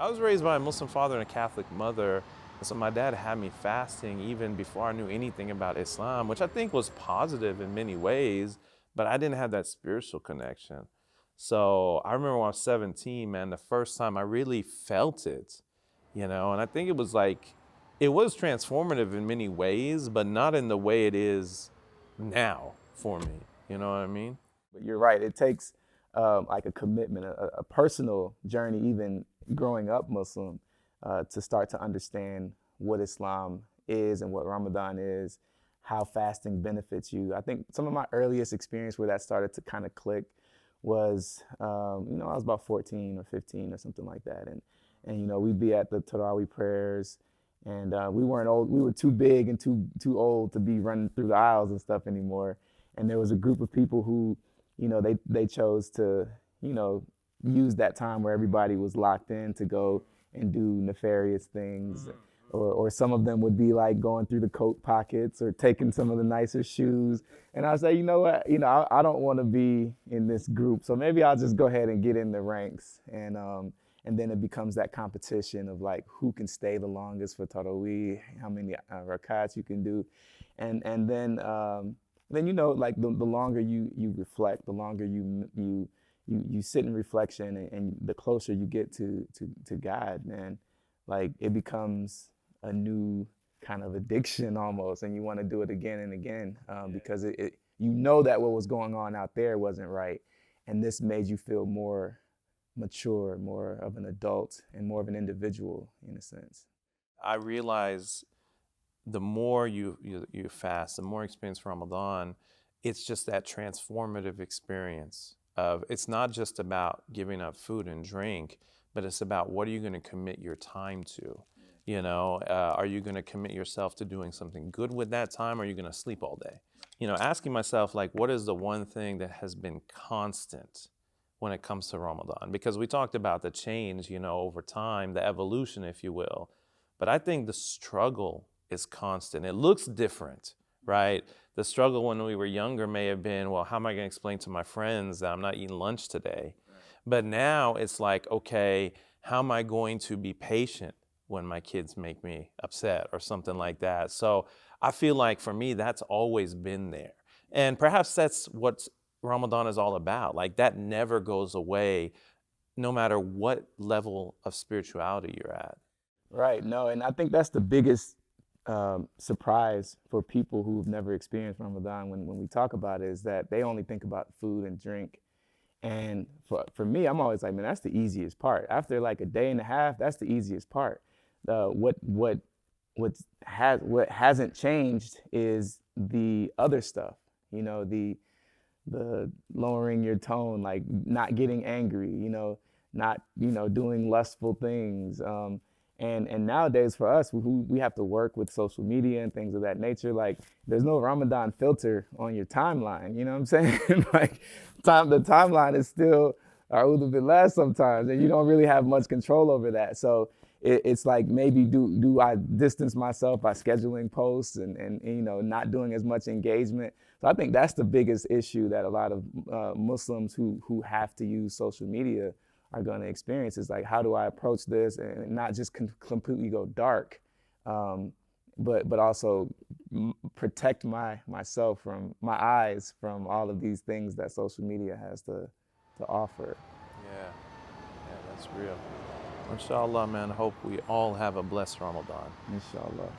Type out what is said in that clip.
I was raised by a Muslim father and a Catholic mother. So my dad had me fasting even before I knew anything about Islam, which I think was positive in many ways, but I didn't have that spiritual connection. So I remember when I was 17, man, the first time I really felt it, and I think it was it was transformative in many ways, but not in the way it is now for me. You know what I mean? But you're right. It takes like a commitment, a personal journey, even growing up Muslim, to start to understand what Islam is and what Ramadan is, how fasting benefits you. I think some of my earliest experience where that started to kind of click was, I was about 14 or 15 or something like that. And we'd be at the Tarawih prayers, and we weren't old. We were too big and too old to be running through the aisles and stuff anymore. And there was a group of people who, they chose to, use that time where everybody was locked in to go and do nefarious things. Or some of them would be like going through the coat pockets or taking some of the nicer shoes. And I was like, you know what, I don't want to be in this group, so maybe I'll just go ahead and get in the ranks. And then it becomes that competition of like who can stay the longest for Tarawih, how many rakats you can do, and then like the longer you reflect, the longer you sit in reflection, and the closer you get to God, man, like it becomes a new kind of addiction almost, and you want to do it again and again, because that what was going on out there wasn't right, and this made you feel more mature, more of an adult, and more of an individual in a sense. I realize the more you fast, the more experience Ramadan, it's just that transformative experience of, it's not just about giving up food and drink, but it's about what are you going to commit your time to? Are you going to commit yourself to doing something good with that time, or are you going to sleep all day? Asking myself, like, what is the one thing that has been constant when it comes to Ramadan? Because we talked about the change, over time, the evolution, if you will. But I think the struggle is constant. It looks different, right? The struggle when we were younger may have been, well, how am I going to explain to my friends that I'm not eating lunch today? But now it's like, okay, how am I going to be patient when my kids make me upset or something like that? So I feel like for me, that's always been there. And perhaps that's what Ramadan is all about. Like, that never goes away, no matter what level of spirituality you're at. Right. No, and I think that's the biggest surprise for people who've never experienced Ramadan when we talk about it, is that they only think about food and drink. And for me, I'm always like, man, that's the easiest part. After like a day and a half, that's the easiest part. What hasn't changed is the other stuff. The lowering your tone, like not getting angry. Not doing lustful things. And nowadays for us, we have to work with social media and things of that nature. Like, there's no Ramadan filter on your timeline. You know what I'm saying? Like, the timeline is still a'udhu billah sometimes, and you don't really have much control over that. So it's like, maybe do I distance myself by scheduling posts and not doing as much engagement. So I think that's the biggest issue that a lot of Muslims who have to use social media are going to experience, is like, how do I approach this and not just completely go dark, but also protect myself from my eyes from all of these things that social media has to offer. Yeah, that's real. Inshallah, man, I hope we all have a blessed Ramadan. Inshallah.